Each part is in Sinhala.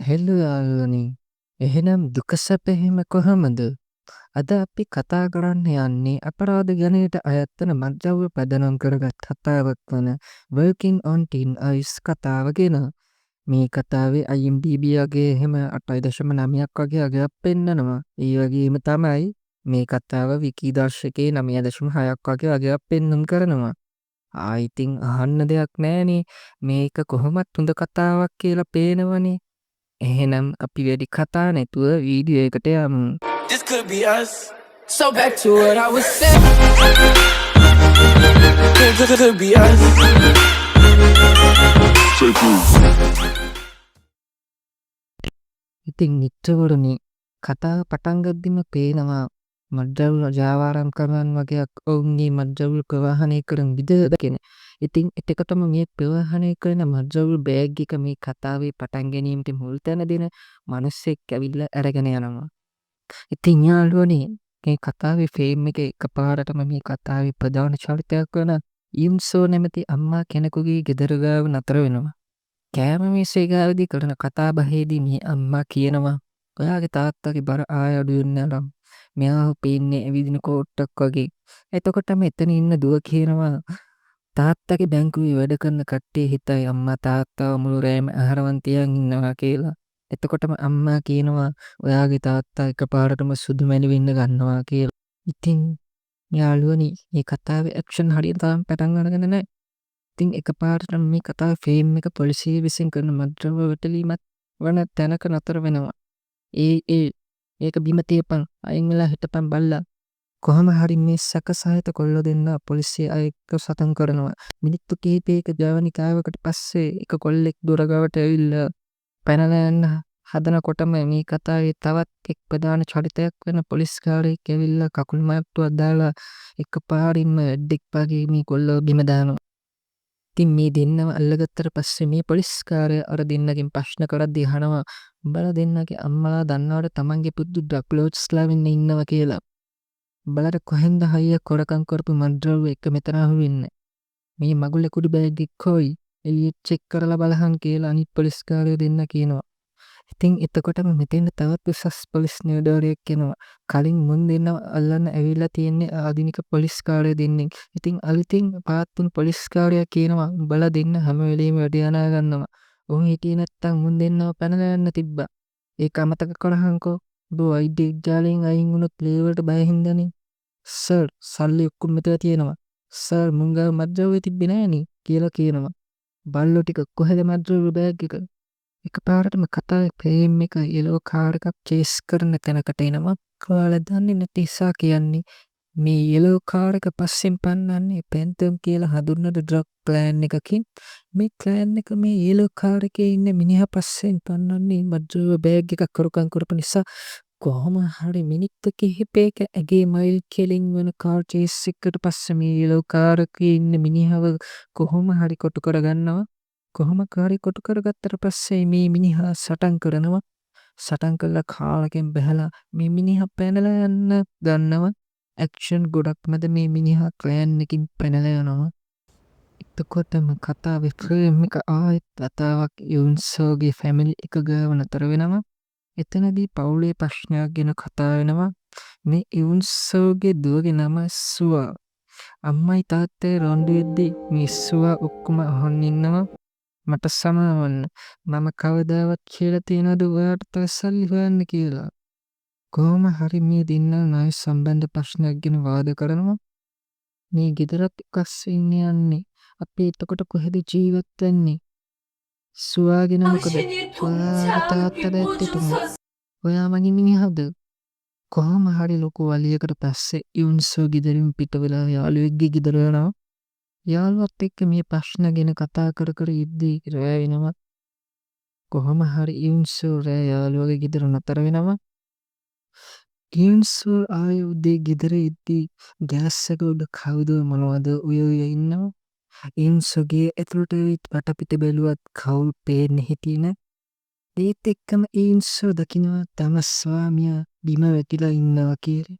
හෙල්ලු යාළුවනේ. එහෙනම් දුක සැප එහෙම කොහොමද? අද අපි කතා කරන්න යන්නේ අපරාධ ගණයට අයත් වන මත්ද්‍රව්‍ය පදනම් කරගත් කතාවක් වන Working on Thin Ice කතාව ගැන. මේ කතාවේ IMDb වගේ එහෙම 8.9ක් වගේ අගයක් පෙන්නනවා. ඒ වගේම තමයි මේ කතාව විකී දර්ශකයේ 9.6ක් වගේ අගයක් පෙන්නුම් කරනවා. ඉතින් අහන්න දෙයක් නෑනේ. මේක කොහොමත් හොඳ කතාවක් කියලා පේනවනේ. එහෙනම් අපි වැඩි කතා නැතුව වීඩියෝ එකට යමු. This could be us. So back to what I was saying. This could be us. ඉතින් මිත්‍රවරුනි, කතාව පටන් ගද්දිම පේනවා මත්ද්‍රව්‍ය ජාවාරම් කරන වගේක් ඔවුන්ගේ මත්ද්‍රව්‍ය ප්‍රවාහනය කරන විදිහ දකින. ඉතින් එතකොටම මේ ප්‍රවාහනය කරන මත්ද්‍රව්‍ය බෑග් එක මේ කතාවේ පටන් ගැනීමට මුල් තැන දෙන මිනිස්සෙක් ඇවිල්ලා අරගෙන යනවා. ඉතින් යාළුවනේ, මේ කතාවේ ෆේම් එක එකපාරටම මේ කතාවේ ප්‍රධාන චරිතයක් වන ඉම්සෝ නැමැති අම්මා කෙනෙකුගේ ගෙදර ගාව නතර වෙනවා. කෑම මේසේ ගාවදී කරන කතා බහේදී මේ අම්මා කියනවා, ඔයාගේ තාත්තගේ බර ආය අඩු වෙන්නේ නැලම්. මෙයාව පේන්නේ ඇවිදින කෝට්ටක් වගේ. එතකොට මෙතන ඉන්න දුව කියනවා, තාත්තගේ බැංකුවේ වැඩ කරන කට්ටිය හිතයි අම්මා තාත්තාව මුළු රෑම ආහාරවන් තියන් ඉන්නවා කියලා. එතකොටම අම්මා කියනවා, ඔයාගේ තාත්තා එකපාරටම සුදු මැණිවින්න ගන්නවා කියලා. ඉතින් යාළුවනි, මේ කතාවේ ඇක්ෂන් හරියට තාම පටන් අරගෙන නැහැ. ඉතින් එකපාරටම මේ කතාවේ ෆේම් එක පොලිසිය විසින් කරන මත්ද්‍රව්‍ය වැටලීමක් වන තැනක නතර වෙනවා. ඒක බිම තියපන්, අයින් වෙලා හිටපන් බල්ලා. කොහොම හරි මේ සැකසහිත කොල්ලෝ දෙන්න පොලිසිය අයෙක්ව සටන් කරනවා. මිනිත්තු කිහිපයක ජවනිකාවකට පස්සේ එක කොල්ලෙක් දොර ගාවට ඇවිල්ලා පැනලා යන්න හදනකොටම මේ කතාවේ තවත් එක් ප්‍රධාන චරිතයක් වෙන පොලිස් කාරයෙක් ඇවිල්ලා කකුල් මාට්ටුවක් දාලා එකපාරින්ම ඇඩ්ඩෙක් වගේ මේ කොල්ලව බිම දානවා. ඉතින් මේ දෙන්නව අල්ලගත්තට පස්සේ මේ පොලිස් කාරයා අර දෙන්නගෙන් ප්‍රශ්න කරද්දී අහනවා, උඹලා දෙන්නගේ අම්මලා දන්නවද තමන්ගේ පුදු ඩ්‍රග් ලෝඩ්ස්ලා වෙන්න ඉන්නවා කියලා? උඹලට කොහෙන්ද හයියක් හොරකම් කරපු මත්ද්‍රව්‍ය එක මෙතන අහුවෙන්නේ? මේ මගුලේ කුඩු බෑග් එක කොයි? එළියට චෙක් කරලා බලහන් කියලා අනිත් පොලිස් කාරයෝ දෙන්න කියනවා. ඉතින් එතකොටම මෙතෙන් තවත් උසස් පොලිස් නිලධාරියෙක් එනවා. කලින් මුන් දෙන්නව අල්ලන්න ඇවිල්ලා තියෙන්නේ ආධුනික පොලිස් කාරයෝ දෙන්නෙක්. ඉතින් අලුතින් පාත් වුණු පොලිස් කාරයා කියනවා, උඹලා දෙන්න හැම වෙලෙම වැඩ යනා ගන්නවා. උන් හිටියේ නැත්තම් මුන් දෙන්නව පැනලා යන්න තිබ්බා. ඒක අමතක කරහන්කෝ. උඹ වෛද්‍ය විද්‍යාලයෙන් අයින් වුණොත් ලේ වලට බය හින්දානේ. සර්, සල්ලි ඔක්කොම මෙතන තියෙනවා. සර්, මුන් ගාව මත්ද්‍රව්‍ය තිබ්බේ නෑනේ කියලා කියනවා. බල්ලෝ ටික කොහෙද මත්ද්‍රව්‍ය බෑග් එක? එකපාරටම කතාවේ ෆ්‍රේම් එක යෙලෝ කාර් එකක් චේස් කරන තැනකට එනවා. ඔයාලා දන්නේ නැති නිසා කියන්නේ, මේ යෙලෝ කාර් එක පස්සෙන් පන්නන්නේ පැන්තම් කියලා හඳුන්වන ඩ්‍රග් ප්ලෑන් එකකින්. මේ ප්ලෑන් එක මේ යෙලෝ කාර් එකේ ඉන්න මිනිහා පස්සෙන් පන්නන්නේ මත්ද්‍රව්‍ය බෑග් එකක් කරුකම් කරපු නිසා. කොහොම හරි මිනිත්තු කිහිපයක ඇගේ මයිල් කෙලින් වන කාර් චේස් එකකට පස්සේ මේ යෙලෝ කාර් එකේ ඉන්න මිනිහව කොහොම හරි කොටු කරගන්නවා. කොහොම හරි කොටු කරගත්තට පස්සේ මේ මිනිහා සටන් කරනවා. සටන් කළා කාලෙකින් බැහැලා මේ මිනිහා පැනලා යන්න ගන්නවා. ඇක්ෂන් ගොඩක් මැද මේ මිනිහා ක්ලෑන් එකකින් පැනලා යනවා. එතකොටම කතාවේ ෆ්‍රේම් එක ආයෙත් වතාවක් යුන්සෝගේ ෆැමිලි එක ගාව නතර වෙනවා. එතනදී පවුලේ ප්‍රශ්නයක් ගැන කතා වෙනවා. මේ යුන්සෝගේ දුවගේ නම සුවා. අම්මයි තාත්තයි රොන්ඩු වෙද්දී මේ සුවා ඔක්කොම අහන් ඉන්නවා, මට සමාවන්න. මම කවදාවත් කියලා තියනවද ඔයාට තව සල්ලි හොයන්න කියලා? කොහොම හරි මේ දෙන්නා ණය සම්බන්ධ ප්‍රශ්නයක් ගැන වාද කරනවා. මේ ගෙදරත් එක්කස්සේ යන්නේ. අපි එතකොට කොහෙද ජීවත් වෙන්නේ? සුවාගෙන මොකද? ඔයාගේ තාත්තට ඇත්තටම ඔයා මගේ මිනිහද? කොහොම හරි ලොකු වලියකට පස්සේ යුන්සෝ ගෙදරින් පිට වෙලා යාළුවෙක්ගේ ගෙදර යනවා. යාළුවත් එක්ක මේ ප්‍රශ්න ගැන කතා කර කර ඉද්දී රෑ වෙනවා. කොහොම හරි යුන්සෝ රෑ යාළුවගේ ගෙදර නතර වෙනවා. යුන්සෝ ආයේ උදේ ගෙදර ඉද්දී ගෑස් එක උඩ කවුද මොනවද උය ඉන්නවා. යුන්සෝගේ ඇතුළට වටපිට බැලුවත් කවුල් පේන්නේ හිටියේ නෑ. ඒත් එක්කම යුන්සෝ දකිනවා තම ස්වාමියා බිම වැටිලා ඉන්නවා කියලා.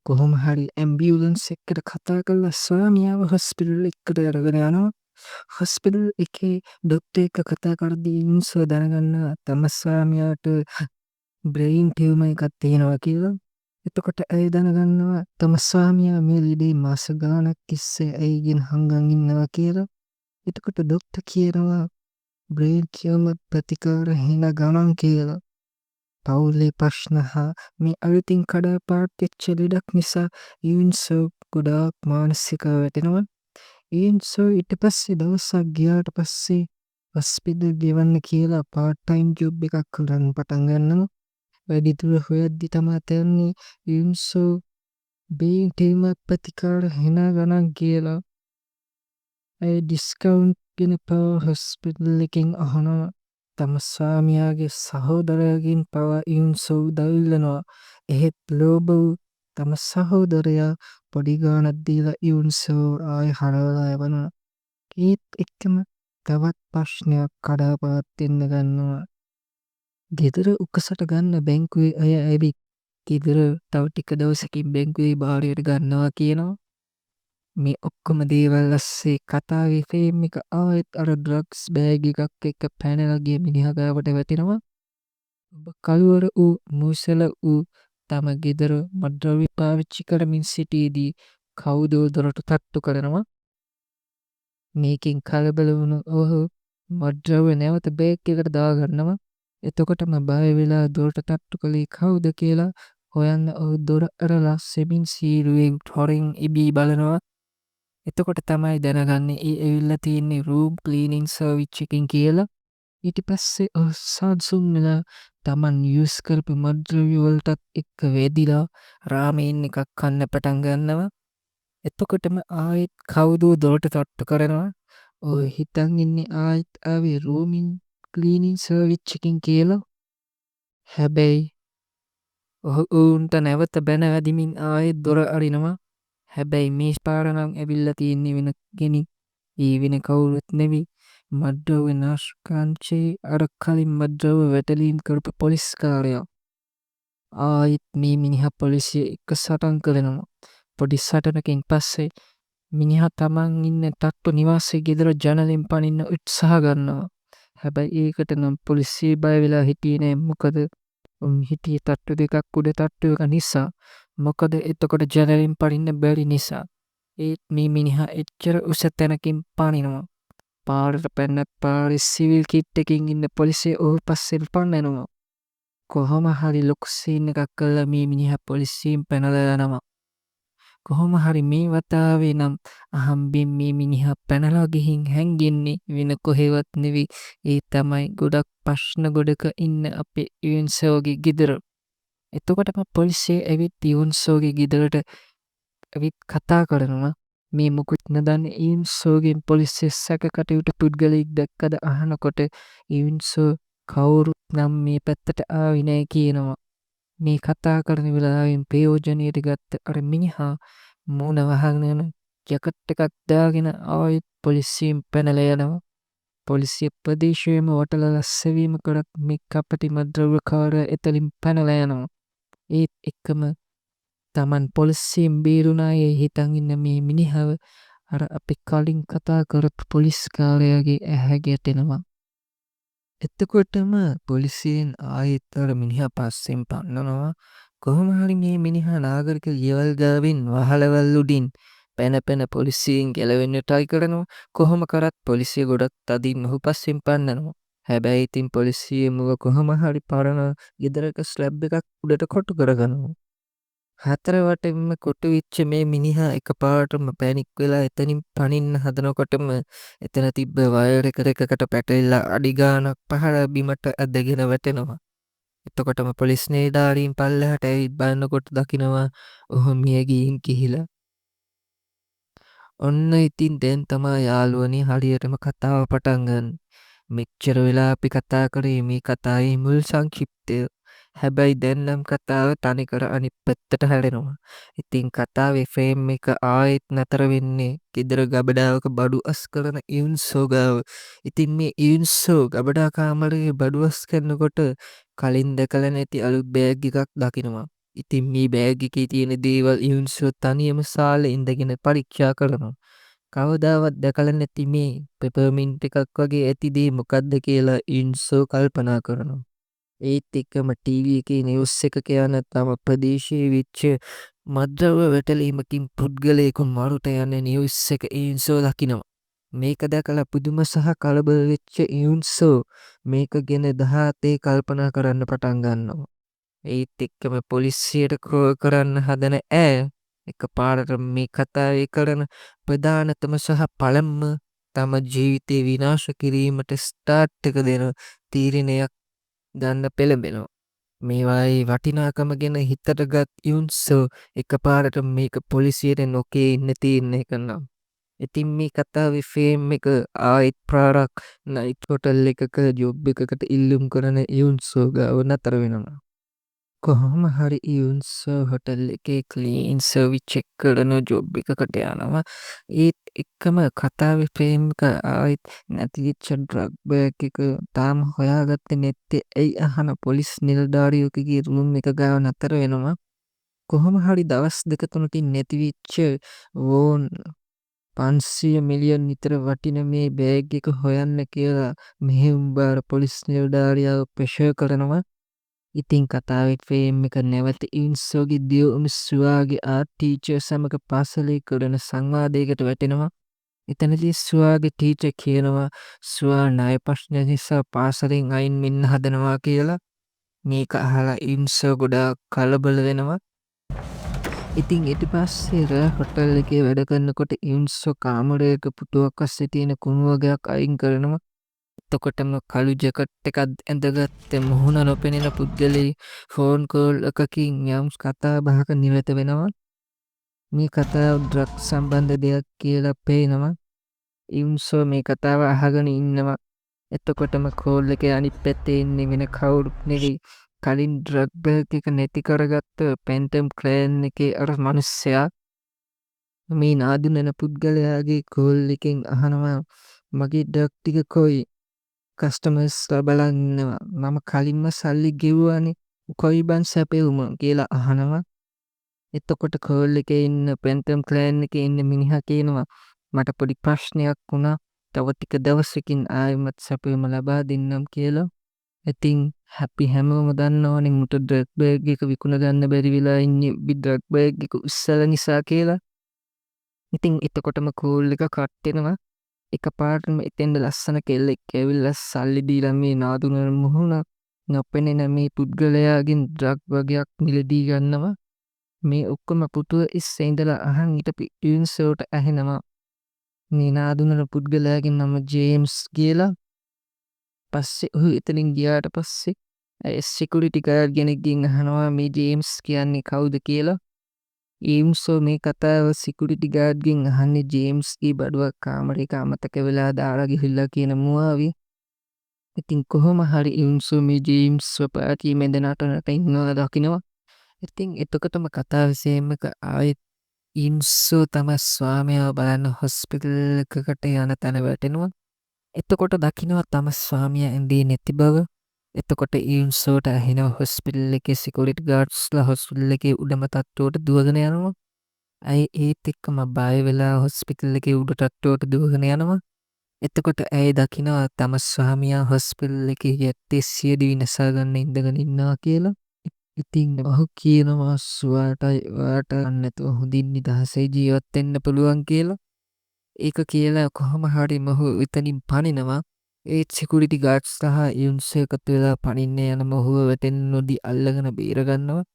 කොහොම හරි ඇම්බියුලන්ස් එක්කට කතා කරලා ස්වාමියාව හොස්පිටල් එකට අරගෙන යනවා. හොස්පිටල් එකේ ඩොක්ටර් එක්ක කතා කරද්දී යුන්සෝ දැනගන්නවා තම ස්වාමියාට බ්‍රේන් ටියුමර් එකක් තියෙනවා කියලා. එතකොට ඇය දැනගන්නවා තම ස්වාමියා මේ ලෙඩේ මාස ගාණක් තිස්සේ ඇයගෙන් හංගන් ඉන්නවා කියලා. එතකොට ඩොක්ටර් කියනවා බ්‍රේන් ටියුමර් ප්‍රතිකාර හෙන ගණන් කියලා. පවුලේ ප්‍රශ්න හා මේ අලුතින් කඩාපාත් වෙච්ච ලෙඩක් නිසා යුන්සෝ ගොඩාක් මානසිකව වැටෙනවා. යුන්සෝ ඊට පස්සේ දවසක් ගියාට පස්සේ හොස්පිටල් ගෙවන්න කියලා පාර්ට් ටයිම් ජොබ් එකක් කරන්න පටන් ගන්නවා. වැඩිදුර හොයද්දි තමා තේරුනේ යුන්සෝ බ්‍රේන් ටියුමර් ප්‍රතිකාර හෙන ගණන් කියලා. ඇය ඩිස්කවුන්ට් ගැන පවා හොස්පිටල් එකෙන් අහනවා. තම ස්වාමියාගේ සහෝදරයාගෙන් පවා යුන්සෝ උදව් ඉල්ලනවා. එහෙත් ලෝභ වූ තම සහෝදරයා පොඩි ගාණක් දීලා යුන්සෝ ආයෙ හරවලා යවනවා. ඒත් එක්කම තවත් ප්‍රශ්නයක් කඩාපාත් වෙන්න ගන්නවා. ගෙදර උකසට ගන්න බැංකුවේ අය ඇවිත් ගෙදර තව ටික දවසකින් බැංකුවේ භාරයට ගන්නවා කියනවා. මේ ඔක්කොම දේවල් අස්සේ කතාවේ ෆ්‍රේම් එක ආයෙත් අර ඩ්‍රග්ස් බෑග් එකක් එක්ක පැනලා ගිය මිනිහා ගාවට වැටෙනවා. ඔබ කළුවර වූ මුසල වූ තම ගෙදර මත්ද්‍රව්‍ය පාවිච්චි කරමින් සිටියේදී කවුදෝ දොරටු තට්ටු කරනවා. මේකෙන් කලබල වුණු ඔහු මත්ද්‍රව්‍ය නැවත බෑග් එකට දාගන්නවා. එතකොටම බය වෙලා දොරට තට්ටු කළේ කවුද කියලා හොයන්න ඔහු දොර ඇරලා සෙමින් සීරුවෙන් හොරෙන් ඉබී බලනවා. එතකොට තමයි දැනගන්නේ ඒ ඇවිල්ලා තියෙන්නේ රූම් ක්ලීනින් සර්විස් එකකින් කියලා. ඊට පස්සේ ඔහු සාන්සුන් වෙලා තමන් යූස් කරපු මත්ද්‍රව්‍ය වලටත් එක්ක වැදිලා රාමේන් එකක් කන්න පටන් ගන්නවා. එතකොටම ආයෙත් කවුදෝ දොරට තට්ටු කරනවා. ඔය හිතන් ඉන්නේ ආයෙත් ආවේ රූමින් ක්ලීනින් සර්විස් එකකින් කියලා. හැබැයි ඔහු ඔවුන්ට නැවත බැන වැදිමින් ආයෙත් දොර අරිනවා. හැබැයි මේ පාර නම් ඇවිල්ලා තියෙන්නේ වෙන කෙනෙක්. ඒ වෙන කවුරුත් නෙවෙයි. මත්ද්‍රව්‍ය නාශකාංශයේ අර කලින් මත්ද්‍රව්‍ය වැටලීම් කරපු පොලිස්කාරයා. ආයෙත් මේ මිනිහා පොලිසිය එක්ක සටන් කරනවා. පොඩි සටනකින් පස්සේ මිනිහා තමන් ඉන්න තට්ටු නිවාසයේ ගෙදර ජනලෙන් පනින්න උත්සාහ ගන්නවා. හැබැයි ඒකට නම් පොලිසිය බය වෙලා හිටියේ නෑ. මොකද උන් හිටියේ තට්ටු දෙකක් උඩ තට්ටු එක නිසා. මොකද එතකොට ජනලෙන් පනින්න බැරි නිසා. ඒත් මේ මිනිහා එච්චර උස තැනකින් පනිනවා. පාරට පැන්නත් පාරේ සිවිල් කිට් එකකින් ඉන්න පොලිසිය ඔහු පස්සෙන් පන්නනවා. කොහොම හරි ලොකු සීන් එකක් කළා මේ මිනිහා පොලිසියෙන් පැනලා යනවා. කොහොම හරි මේ වතාවේ නම් අහම්බෙන් මේ මිනිහා පැනලා ගිහින් හැංගෙන්නේ වෙන කොහෙවත් නෙවෙයි. ඒ තමයි ගොඩක් ප්‍රශ්න ගොඩක ඉන්න අපේ යුන්සෝගේ ගෙදර. එතකොටම පොලිසිය ඇවිත් යුන්සෝගේ ගෙදරට ඇවිත් කතා කරනවා. මේ මුකුත් නොදන්න යුන්සෝගෙන් පොලිසිය සැක කටයුතු පුද්ගලයෙක් දැක්කද අහනකොට යුන්සෝ කවුරුත් නම් මේ පැත්තට ආවේ නෑ කියනවා. මේ කතා කරන වෙලාවෙන් ප්‍රයෝජනයට ගත්ත අර මිනිහා මූණ වහගෙන ජැකට් එකක් දාගෙන ආයෙත් පොලිසියෙන් පැනලා යනවා. පොලිසිය ප්‍රදේශයේම වටලලා සෙවීම කරත් මේ කපටි මත්ද්‍රව්‍යකාරයා එතනින් පැනලා යනවා. ඒත් එක්කම තමන් පොලිසියෙන් බේරුණායේ හිතන් ඉන්න මේ මිනිහව අර අපි කලින් කතා කරපු පොලිස්කාරයාගේ ඇහැ ගැටෙනවා. එතකොටම පොලිසියෙන් ආයෙත් අර මිනිහා පස්සෙන් පන්නනවා. කොහොම හරි මේ මිනිහා නාගරික ගෙවල් ගාවින් වහලවල් උඩින් පැන පොලිසියෙන් ගැලවෙන්න try කරනවා. කොහොම කරත් පොලිසිය ගොඩක් තදින් ඔහු පස්සෙන් පන්නනවා. හැබැයි ඉතින් පොලිසිය මුව කොහොම හරි පරණ ගෙදරක ස්ලැබ් එකක් උඩට කොටු කරගන්නවා. හතර වටෙන්ම කොටු වෙච්ච මේ මිනිහා එකපාරටම පැනික් වෙලා එතනින් පනින්න හදනකොටම එතන තිබ්බ වයර් එකකට පැටලිලා අඩි ගාණක් පහළ බිමට ඇදගෙන වැටෙනවා. එතකොටම පොලිස් නිලධාරීන් පල්ලෙහාට ඇවිත් බලනකොට දකිනවා ඔහු මිය ගිහින් කිහිලා. ඔන්න ඉතින් දැන් තමයි යාළුවනේ හරියටම කතාව පටන් ගන්න. මෙච්චර වෙලා අපි කතා කරේ මේ කතාවේ මුල් සංක්ෂිප්තය. හැබැයි දැන් නම් කතාව තනිකර අනිත් පැත්තට හැරෙනවා. ඉතින් කතාවේ ෆ්‍රේම් එක ආයෙත් නතර වෙන්නේ ගෙදර ගබඩාවක බඩු අස් කරන යුන්සෝ ගාව. ඉතින් මේ යුන්සෝ ගබඩා කාමරයේ බඩු අස් කරනකොට කලින් දැකලා නැති අලුත් බෑග් එකක් දකිනවා. ඉතින් මේ බෑග් එකේ තියෙන දේවල් යුන්සෝ තනියම සාලේ ඉඳගෙන පරීක්ෂා කරනවා. කවදාවත් දැකලා නැති මේ පෙපර්මින්ට් එකක් වගේ ඇති දේ මොකද්ද කියලා ඉන්සෝ කල්පනා කරනවා. ඒත් එක්කම ටීවී එකේ නිවුස් එකක යන තම ප්‍රදේශයේ වෙච්ච මද්ද්‍රව්‍ය වැටලීමකින් පුද්ගලයෙකු මරුට යන නිවුස් එක ඉන්සෝ දකිනවා. මේක දැකලා පුදුම සහ කලබල වෙච්ච ඉන්සෝ මේක ගැන දහතේ කල්පනා කරන්න පටන් ගන්නවා. ඒත් එක්කම පොලිසියට කෝල් කරන්න හදන එකපාරට මේ කතාවේ කරන ප්‍රධානතම සහ පළමුව තම ජීවිතේ විනාශ කිරීමට ස්ටාර්ට් එක දෙන තීරණයක් ගන්න පෙළඹෙනවා. මේවායේ වටිනාකම ගැන හිතට ගත් යුන්සෝ එකපාරට මේක පොලිසියට නොකේ ඉන්න තීරණය කරනවා. ඉතින් මේ කතාවේ ෆේම් එක ආයෙත් පාරක් නයිට් හොටල් එකක ජොබ් එකකට ඉල්ලුම් කරන යුන්සෝ ගාව නතර වෙනවා. කොහොම හරි යුන්සෝ හොටල් එකේ ක්ලීන් සර්විස් චෙක් කරන ජොබ් එකකට යනවා. ඒත් එක්කම කතාවේ ෆේම් එක ආයෙත් නැතිවෙච්ච ඩ්‍රග් බෑග් එක තාම හොයාගත්තේ නැත්තේ ඇයි අහන පොලිස් නිලධාරියෙකුගේ රූම් එක ගාව නතර වෙනවා. කොහොම හරි දවස් දෙක තුනකින් නැතිවෙච්ච වෝන් 500 මිලියන් විතර වටින මේ බෑග් එක හොයන්න කියලා මෙහෙයුම්බාර පොලිස් නිලධාරියාව ප්‍රෙෂර් කරනවා. ඉතින් කතාවේ ෆේම් එක නැවත ඉන්සෝගේ දියුණු සුවාගේ ආර්ට් ටීචර් සමග පාසලේ කරන සංවාදයකට වැටෙනවා. එතනදී සුවාගේ ටීචර් කියනවා සුවා ණය ප්‍රශ්න නිසා පාසලෙන් අයින් වෙන්න හදනවා කියලා. මේක අහලා ඉන්සෝ ගොඩාක් කලබල වෙනවා. ඉතින් ඊට පස්සේ රෑ හොටල් එකේ වැඩ කරනකොට ඉන්සෝ කාමරයක පුටුවක් අස්සේ තියෙන කුණු වගයක් අයින් කරනවා. එතකොටම කළු ජැකට් එකක් ඇඳගත්ත මුහුණ නොපෙනෙන පුද්ගලයෙක් ෆෝන් කෝල් එකකින් යම් කතා බහක නිරත වෙනවා. මේ කතාව ඩ්‍රග් සම්බන්ධ දෙයක් කියලා පේනවා. ඉන්සෝ මේ කතාව අහගෙන ඉන්නවා. එතකොටම කෝල් එකේ අනිත් පැත්තේ ඉන්නේ වෙන කවුරුත් නෙවෙයි. කලින් ඩ්‍රග් බෑග් එක නැති කරගත්ත පැන්ටම් ක්ලෑන් එකේ අර මිනිස්සයා. මේ නාදුනන පුද්ගලයාගේ කෝල් එකෙන් අහනවා මගේ ඩ්‍රග් ටික කොයි කස්ටමර්ස්ලා බලන් ඉන්නවා. මම කලින්ම සල්ලි ගෙව්වානේ. කොයි බන් සැපෙවුම කියලා අහනවා. එතකොට කෝල් එකේ ඉන්න පැන්ටම් ක්ලෑන් එකේ ඉන්න මිනිහා කියනවා මට පොඩි ප්‍රශ්නයක් වුණා. තව ටික දවසකින් ආයෙමත් සැපෙවුම ලබා දෙන්නම් කියලා. ඉතින් හැපි හැමෝම දන්නවනේ මුට ඩ්‍රග් බෑග් එක විකුණ ගන්න බැරි වෙලා ඉන්නේ ඩ්‍රග් බෑග් එක උස්සලා නිසා කියලා. ඉතින් එතකොටම කෝල් එක කට් වෙනවා. එකපාරටම එතෙන්ද ලස්සන කෙල්ලෙක් ඇවිල්ලා සල්ලි දීලා මේ නාදුනන මුහුණ නොපෙනෙන මේ පුද්ගලයාගෙන් ඩ්‍රග් වගයක් මිලදී ගන්නවා. මේ ඔක්කොම පුටුව ඉස්සේ ඉඳලා අහන් හිටපු ඉන්සෝට ඇහෙනවා මේ නාදුනන පුද්ගලයාගේ නම ජේම්ස් කියලා. පස්සේ ඔහු එතනින් ගියාට පස්සේ සිකියුරිටි ගාඩ් කෙනෙක්ගෙන් අහනවා මේ ජේම්ස් කියන්නේ කවුද කියලා. ඉන්සෝ මේ කතාව සිකියුරිටි ගාඩ්ගෙන් අහන්නේ ජේම්ස්ගේ බඩුවක් කාමරයක අමතක වෙලා දාලා ගිහිල්ලා කියන මුවාවි. ඉතින් කොහොම හරි ඉන්සෝ මේ ජේම්ස්ව පාටියේ මැද නටනට ඉන්නවා දකිනවා. ඉතින් එතකොටම කතාවේ සේම් එක ආයෙත් ඉන්සෝ තම ස්වාමියාව බලන්න හොස්පිටල් එකකට යන තැන වැටෙනවා. එතකොට දකිනවා තම ස්වාමියා ඇඳේ නැති බව. එතකොට ඉන්සෝට ඇහෙනවා හොස්පිටල් එකේ සිකියුරිටි ගාඩ්ස්ලා හොස්පිටල් එකේ උඩම තට්ටුවට දුවගෙන යනවා. ඇයි ඒත් එක්කම බය වෙලා හොස්පිටල් එකේ උඩ තට්ටුවට දුවගෙන යනවා. එතකොට ඇය දකිනවා තම ස්වාමියා හොස්පිටල් එකේ යත්තේ සියදිවි නසා ගන්න ඉඳගෙන ඉන්නවා කියලා. ඉතින් ඔහු කියනවා සුවාටයි ඔයාට නැතුව හොඳින් නිදහසේ ජීවත් වෙන්න පුළුවන් කියලා. ඒක කියලා කොහොම හරි මොහු එතනින් පනිනවා. ඒත් සිකියුරිටි ගාඩ්ස් සහ ඉන්සෝ එකතු වෙලා පනින්න යන මොහුව වැටෙන්න නොදී අල්ලගෙන බේර ගන්නවා.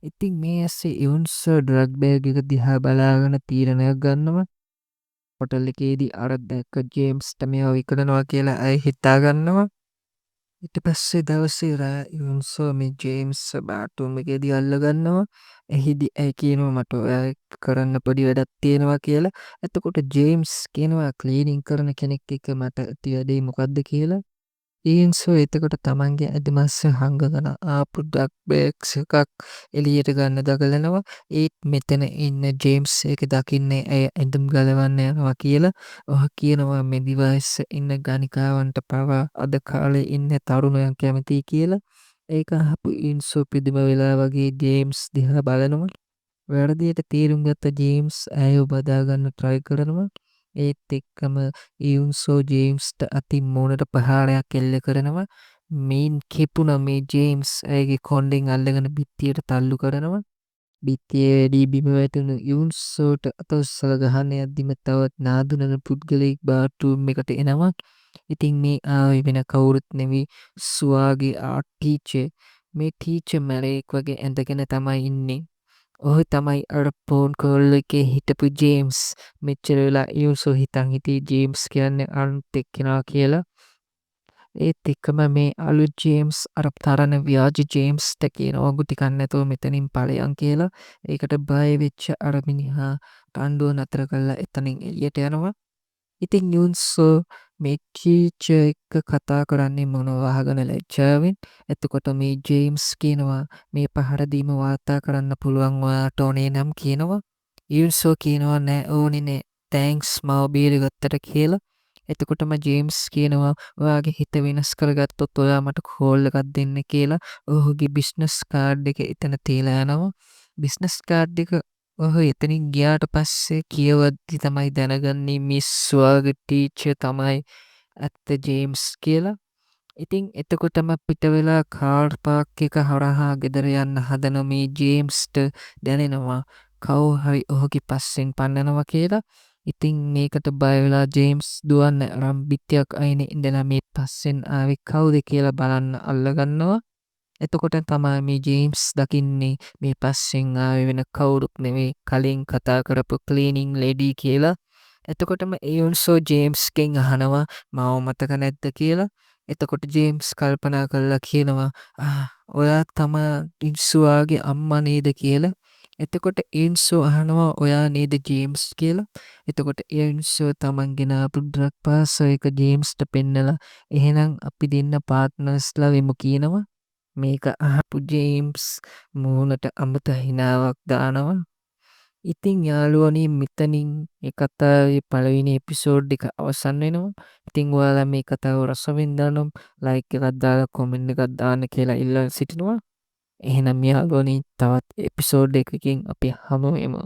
ඉතින් මේ ඇස්සේ ඉන්සෝ ඩ්‍රග් බෑග් එක දිහා බලාගෙන තීරණයක් ගන්නවා. හොටල් එකේදී අර දැක්ක ජේම්ස්ට මේව විකුණනවා කියලා ඇය හිතා ගන්නවා. ඊට පස්සේ දවසේ රෑ ඉන්සෝ මේ ජේම්ස් බාට්රූම් එකේදී අල්ලගන්නවා. එහිදී ඇය කියනවා මට ඔයා එක්ක කරන්න පොඩි වැඩක් තියෙනවා කියලා. එතකොට ජේම්ස් කියනවා ක්ලීනින් කරන කෙනෙක් එක්ක මට ඇති වැඩේ මොකද්ද කියලා. ඉන්සෝ එතකොට තමන්ගේ ඇදමස්ස හංගගෙන ආපු ඩග් බෑග්ස් එකක් එළියට ගන්න දඟලනවා. ඒත් මෙතන ඉන්න ජේම්ස් එක දකින්නේ ඇය ඇඳුම් ගලවන්න යනවා කියලා. ඔහු කියනවා මේ ඩිවයිස් ඉන්න ගණිකාවන්ට පවා අද කාලේ ඉන්න තරුණයන් කැමතියි කියලා. ඒක අහපු ඉන්සෝ පිදුම වෙලා වගේ ජේම්ස් දිහා බලනවා. වැරදියට තීරුම් ගත්ත ජේම්ස් ඇයව බදා ගන්න try කරනවා. ඒත් එක්කම යුන්සෝ ජේම්ස්ට අතින් මූණට ප්‍රහාරයක් එල්ල කරනවා. මේන් කෙපුණ මේ ජේම්ස් ඇයගේ කොන්්ඩෙන් අල්ලගෙන බිත්තියට තල්ලු කරනවා. බිත්තිය වැඩී බිම වැටුණු යුන්සෝට අතොස්සල ගහන්න යද්දිම තවත් නාදුනන පුද්ගලයෙක් බාට්ටූම් එකට එනවා. ඉතින් මේ ආවේ වෙන කවුරුත් නෙවී ස්වාගේ ටීචර්. මේ ටීචර් මැරයෙක් වගේ ඇඳගෙන තමයි ඉන්නේ. ඔහු තමයි අර පෝන් කෝල්ල එකේ හිටපු ජේම්ස්. මෙච්චර වෙලා යුන්සෝ හිතන් හිටියේ ජේම්ස් කියන්නේ අලුත් එක්කෙනා කියලා. ඒත් එක්කම මේ අලුත් ජේම්ස් අර තරණ ව්‍යාජ ජේම්ස්ට කියනවා ගුටි කන්න නැතුව මෙතනින් ඵලයන් කියලා. ඒකට බය වෙච්ච අර මිනිහා රණ්ඩුව නතර කරලා එතනින් එළියට යනවා. ඉතින් යුන්සෝ මේ ටීචර් එක්ක කතා කරන්නේ මොනවා අහගෙන ලැජ්ජාවෙන්. එතකොට මේ ජේම්ස් කියනවා මේ පහර දීම වාර්තා කරන්න පුළුවන් ඔයාට ඕනේ නම් කියනවා. යුන්සෝ කියනවා නෑ ඕනේ නෑ තෑන්ක්ස් මාව බේරගත්තට කියලා. එතකොටම ජේම්ස් කියනවා ඔයාගේ හිත වෙනස් කරගත්තොත් ඔයා මට කෝල් එකක් දෙන්න කියලා. ඔහුගේ බිස්නස් කාඩ් එක එතන තියලා යනවා. බිස්නස් කාඩ් එක ඔහු එතනින් ගියාට පස්සේ කියවද්දි තමයි දැනගන්නේ මිස් ස්වාගේ ටීචර් තමයි ඇත්ත ජේම්ස් කියලා. ඉතින් එතකොටම පිට වෙලා කාර් පාක් එක හරහා ගෙදර යන්න හදන මේ ජේම්ස්ට දැනෙනවා කවුරු හරි ඔහුගේ පස්සෙන් පන්නනවා කියලා. ඉතින් මේකට බය වෙලා ජේම්ස් දුවන්න අරන් බිත්තියක් අයිනේ ඉඳලා මේ පස්සෙන් ආවේ කවුද කියලා බලන්න අල්ලගන්නවා. එතකොට තමයි මේ ජේම්ස් දකින්නේ මේ පස්සෙන් ආවේ වෙන කවුරුත් නෙවෙයි කලින් කතා කරපු ක්ලීනින් ලේඩි කියලා. එතකොටම යුන්සෝ ජේම්ස්ගෙන් අහනවා මාව මතක නැද්ද කියලා. එතකොට ජේම්ස් කල්පනා කරලා කියනවා ඔයා තමා ඉන්සුවාගේ අම්මා නේද කියලා. එතකොට ඉන්සෝ අහනවා ඔයා නේද ජේම්ස් කියලා. එතකොට ඉන්සෝ තමන් ගෙනාපු ඩ්‍රග් පාසර් එක ජේම්ස්ට පෙන්නලා එහෙනම් අපි දෙන්න පාර්ට්නර්ස්ලා වෙමු කියනවා. මේක අහපු ජේම්ස් මූණට අමත හිනාවක් දානවා. ඉතින් යාළුවනේ මෙතනින් මේ කතාවේ පළවෙනි එපිසෝඩ් එක අවසන් වෙනවා. ඉතින් ඔයාලා මේ කතාව රස වින්දා නම් ලයික් එකක් දාලා කොමෙන්ට් එකක් දාන්න කියලා ඉල්ලා සිටිනවා. එහෙනම් යාළුවනේ තවත් එපිසෝඩ් එකකින් අපි හමු වෙමු.